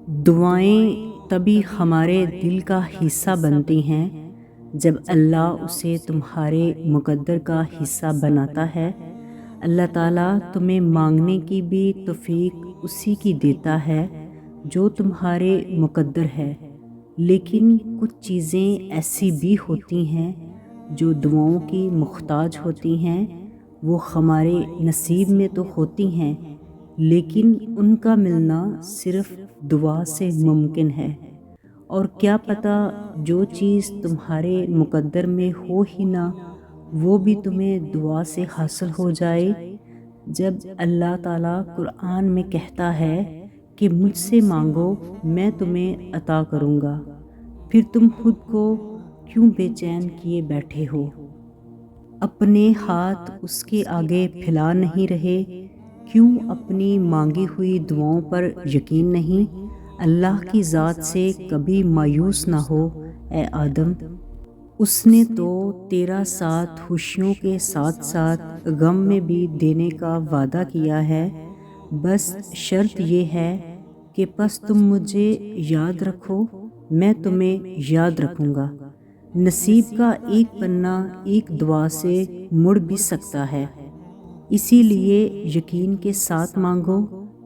دعائیں تبھی ہمارے دل کا حصہ بنتی ہیں جب اللہ اسے تمہارے مقدر کا حصہ بناتا ہے۔ اللہ تعالیٰ تمہیں مانگنے کی بھی توفیق اسی کی دیتا ہے جو تمہارے مقدر ہے، لیکن کچھ چیزیں ایسی بھی ہوتی ہیں جو دعاؤں کی محتاج ہوتی ہیں۔ وہ ہمارے نصیب میں تو ہوتی ہیں، لیکن ان کا ملنا صرف دعا سے ممکن ہے۔ اور کیا پتہ جو چیز تمہارے مقدر میں ہو ہی نہ، وہ بھی تمہیں دعا سے حاصل ہو جائے۔ جب اللہ تعالیٰ قرآن میں کہتا ہے کہ مجھ سے مانگو میں تمہیں عطا کروں گا، پھر تم خود کو کیوں بے چین کیے بیٹھے ہو؟ اپنے ہاتھ اس کے آگے پھیلا نہیں رہے؟ کیوں اپنی مانگی ہوئی دعاؤں پر یقین نہیں؟ اللہ کی ذات سے کبھی مایوس نہ ہو اے آدم، اس نے تو تیرا ساتھ خوشیوں کے ساتھ ساتھ غم میں بھی دینے کا وعدہ کیا ہے۔ بس شرط یہ ہے کہ پس تم مجھے یاد رکھو، میں تمہیں یاد رکھوں گا۔ نصیب کا ایک پنا ایک دعا سے مڑ بھی سکتا ہے، اسی لیے یقین کے ساتھ مانگو۔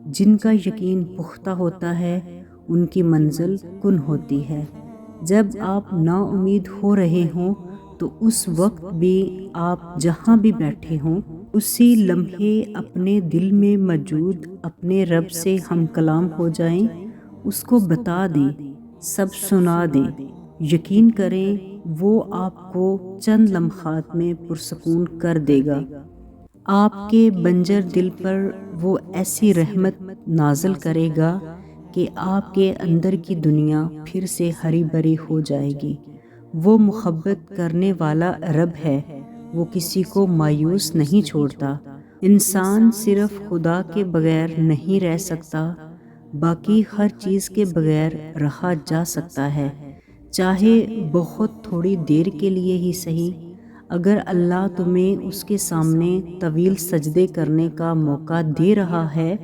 جن کا یقین پختہ ہوتا ہے ان کی منزل کن ہوتی ہے۔ جب آپ نا امید ہو رہے ہوں تو اس وقت بھی آپ جہاں بھی بیٹھے ہوں، اسی لمحے اپنے دل میں موجود اپنے رب سے ہم کلام ہو جائیں، اس کو بتا دیں، سب سنا دیں۔ یقین کریں وہ آپ کو چند لمحات میں پرسکون کر دے گا۔ آپ کے بنجر دل پر وہ ایسی رحمت نازل کرے گا کہ آپ کے اندر کی دنیا پھر سے ہری بھری ہو جائے گی۔ وہ محبت کرنے والا رب ہے، وہ کسی کو مایوس نہیں چھوڑتا۔ انسان صرف خدا کے بغیر نہیں رہ سکتا، باقی ہر چیز کے بغیر رہا جا سکتا ہے، چاہے بہت تھوڑی دیر کے لیے ہی صحیح۔ اگر اللہ تمہیں اس کے سامنے طویل سجدے کرنے کا موقع دے رہا ہے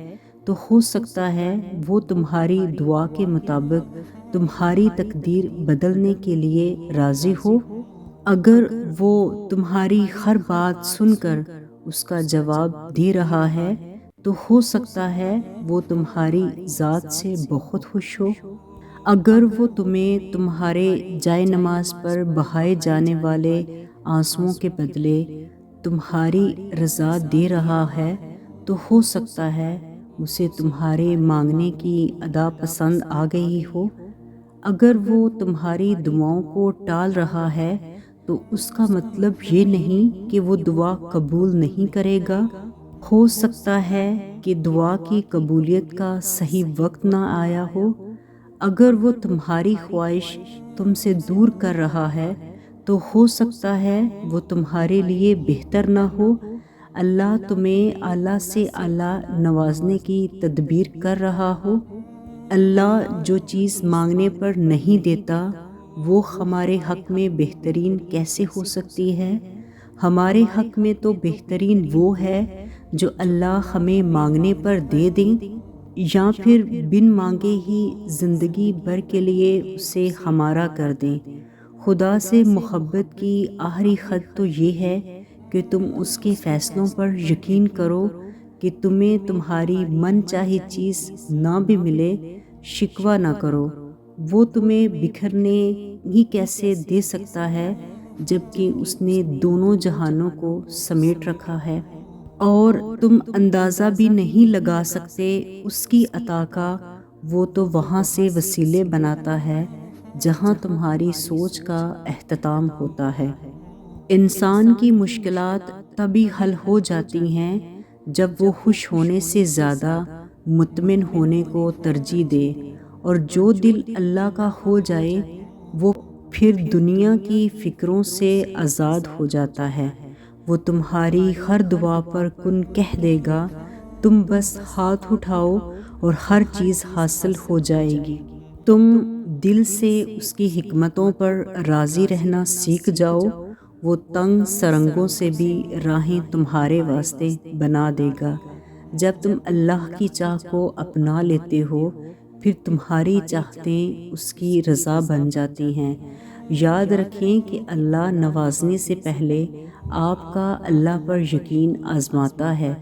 تو ہو سکتا ہے وہ تمہاری دعا کے مطابق تمہاری تقدیر بدلنے کے لیے راضی ہو۔ اگر وہ تمہاری ہر بات سن کر اس کا جواب دے رہا ہے تو ہو سکتا ہے وہ تمہاری ذات سے بہت خوش ہو۔ اگر وہ تمہیں تمہارے جائے نماز پر بہائے جانے والے آنسوؤں کے بدلے تمہاری رضا دے رہا ہے تو ہو سکتا ہے اسے تمہارے مانگنے کی ادا پسند آ گئی ہو۔ اگر وہ تمہاری دعاؤں کو ٹال رہا ہے تو اس کا مطلب یہ نہیں کہ وہ دعا قبول نہیں کرے گا۔ ہو سکتا ہے کہ دعا کی قبولیت کا صحیح وقت نہ آیا ہو۔ اگر وہ تمہاری خواہش تم سے دور کر رہا ہے تو ہو سکتا ہے وہ تمہارے لیے بہتر نہ ہو۔ اللہ تمہیں اعلیٰ سے اعلیٰ نوازنے کی تدبیر کر رہا ہو۔ اللہ جو چیز مانگنے پر نہیں دیتا وہ ہمارے حق میں بہترین کیسے ہو سکتی ہے؟ ہمارے حق میں تو بہترین وہ ہے جو اللہ ہمیں مانگنے پر دے دیں، یا پھر بن مانگے ہی زندگی بھر کے لیے اسے ہمارا کر دیں۔ خدا سے محبت کی آخری حد تو یہ ہے کہ تم اس کے فیصلوں پر یقین کرو کہ تمہیں تمہاری من چاہی چیز نہ بھی ملے، شکوہ نہ کرو۔ وہ تمہیں بکھرنے ہی کیسے دے سکتا ہے جبکہ اس نے دونوں جہانوں کو سمیٹ رکھا ہے، اور تم اندازہ بھی نہیں لگا سکتے اس کی عطا کا۔ وہ تو وہاں سے وسیلے بناتا ہے جہاں تمہاری سوچ کا اختتام ہوتا ہے۔ انسان کی مشکلات تبھی حل ہو جاتی ہیں جب وہ خوش ہونے سے زیادہ مطمئن ہونے کو ترجیح دے، اور جو دل اللہ کا ہو جائے وہ پھر دنیا کی فکروں سے آزاد ہو جاتا ہے۔ وہ تمہاری ہر دعا پر کن کہہ دے گا، تم بس ہاتھ اٹھاؤ اور ہر چیز حاصل ہو جائے گی۔ تم دل سے اس کی حکمتوں پر راضی رہنا سیکھ جاؤ، وہ تنگ سرنگوں سے بھی راہیں تمہارے واسطے بنا دے گا۔ جب تم اللہ کی چاہ کو اپنا لیتے ہو پھر تمہاری چاہتیں اس کی رضا بن جاتی ہیں۔ یاد رکھیں کہ اللہ نوازنے سے پہلے آپ کا اللہ پر یقین آزماتا ہے۔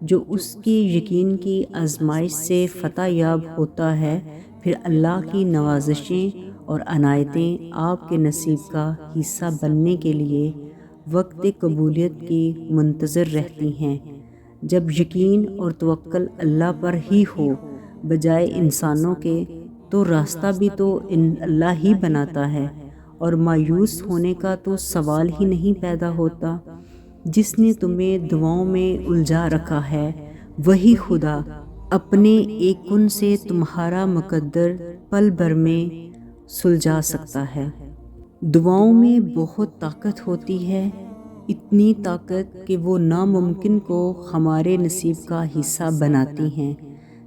جو اس کے یقین کی آزمائش سے فتح یاب ہوتا ہے، پھر اللہ کی نوازشیں اور عنایتیں آپ کے نصیب کا حصہ بننے کے لیے وقت قبولیت کی منتظر رہتی ہیں۔ جب یقین اور توکل اللہ پر ہی ہو بجائے انسانوں کے، تو راستہ بھی تو اللہ ہی بناتا ہے، اور مایوس ہونے کا تو سوال ہی نہیں پیدا ہوتا۔ جس نے تمہیں دعاؤں میں الجھا رکھا ہے، وہی خدا اپنے ایک کن سے تمہارا مقدر پل بھر میں سلجھا سکتا ہے۔ دعاؤں میں بہت طاقت ہوتی ہے، اتنی طاقت کہ وہ ناممکن کو ہمارے نصیب کا حصہ بناتی ہیں۔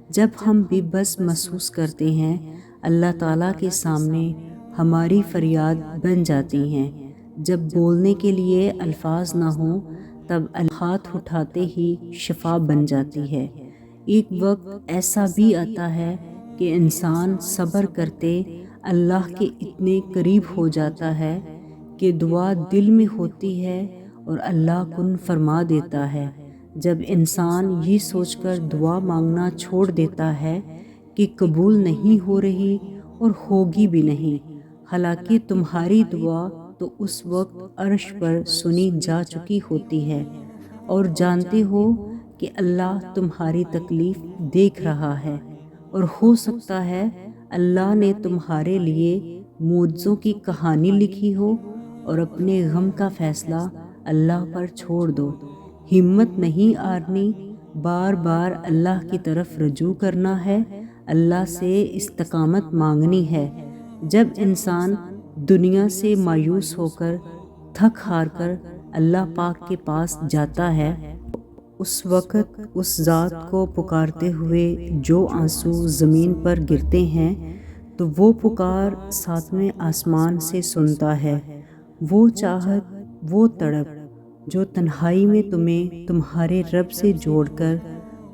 جب ہم بے بس محسوس کرتے ہیں، اللہ تعالیٰ کے سامنے ہماری فریاد بن جاتی ہیں۔ جب بولنے کے لیے الفاظ نہ ہوں، تب ہاتھ اٹھاتے ہی شفا بن جاتی ہے۔ ایک وقت ایسا بھی آتا ہے کہ انسان صبر کرتے اللہ کے اتنے قریب ہو جاتا ہے کہ دعا دل میں ہوتی ہے اور اللہ کن فرما دیتا ہے۔ جب انسان یہ سوچ کر دعا مانگنا چھوڑ دیتا ہے کہ قبول نہیں ہو رہی اور ہوگی بھی نہیں، حالانکہ تمہاری دعا تو اس وقت عرش پر سنی جا چکی ہوتی ہے، اور جانتے ہو کہ اللہ تمہاری تکلیف دیکھ رہا ہے، اور ہو سکتا ہے اللہ نے تمہارے لیے معجزوں کی کہانی لکھی ہو، اور اپنے غم کا فیصلہ اللہ پر چھوڑ دو۔ ہمت نہیں ہارنی، بار بار اللہ کی طرف رجوع کرنا ہے، اللہ سے استقامت مانگنی ہے۔ جب انسان دنیا سے مایوس ہو کر تھک ہار کر اللہ پاک کے پاس جاتا ہے، اس وقت اس ذات کو پکارتے ہوئے جو آنسو زمین پر گرتے ہیں، تو وہ پکار ساتویں آسمان سے سنتا ہے۔ وہ چاہت، وہ تڑپ جو تنہائی میں تمہیں تمہارے رب سے جوڑ کر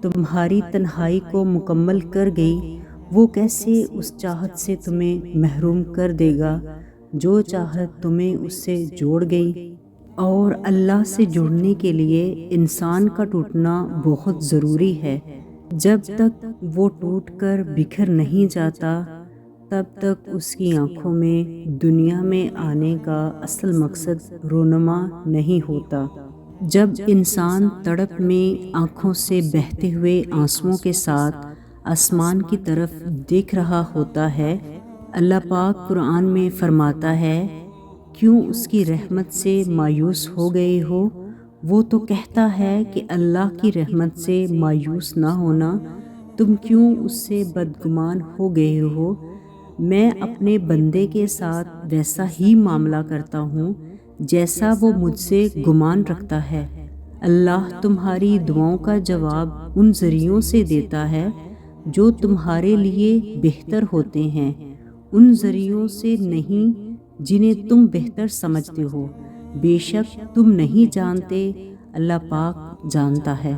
تمہاری تنہائی کو مکمل کر گئی، وہ کیسے اس چاہت سے تمہیں محروم کر دے گا جو چاہت تمہیں اس سے جوڑ گئی۔ اور اللہ سے جڑنے کے لیے انسان کا ٹوٹنا بہت ضروری ہے۔ جب تک وہ ٹوٹ کر بکھر نہیں جاتا، تب تک اس کی آنکھوں میں دنیا میں آنے کا اصل مقصد رونما نہیں ہوتا۔ جب انسان تڑپ میں آنکھوں سے بہتے ہوئے آنسوؤں کے ساتھ آسمان کی طرف دیکھ رہا ہوتا ہے، اللہ پاک قرآن میں فرماتا ہے، کیوں اس کی رحمت سے مایوس ہو گئے ہو؟ وہ تو کہتا ہے کہ اللہ کی رحمت سے مایوس نہ ہونا، تم کیوں اس سے بدگمان ہو گئے ہو؟ میں اپنے بندے کے ساتھ ویسا ہی معاملہ کرتا ہوں جیسا وہ مجھ سے گمان رکھتا ہے۔ اللہ تمہاری دعاؤں کا جواب ان ذریعوں سے دیتا ہے جو تمہارے لیے بہتر ہوتے ہیں، ان ذریعوں سے نہیں جنہیں تم بہتر سمجھتے ہو۔ بے شک تم نہیں جانتے، اللہ پاک جانتا ہے۔